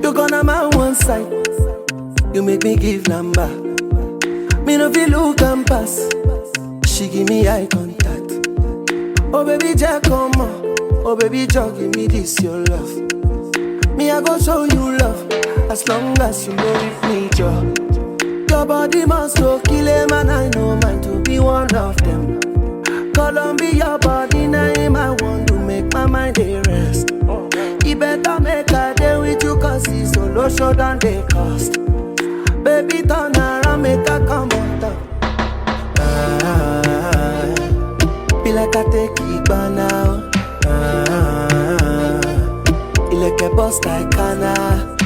You gonna my one side, you make me give number. Me no feel look and pass. She give me eye contact. Oh baby Jack, come on. Oh baby Jack, give me this your love. Me I go show you love, as long as you know with me, Joe. Your body must go kill him, and I know mine to be one of them. Columbia body name, I want to make my mind a rest. You better make a day with you, cause it's solo show than they cost. Baby turn around, make a come on top. Be like I take it by now. You like a boss like Anna.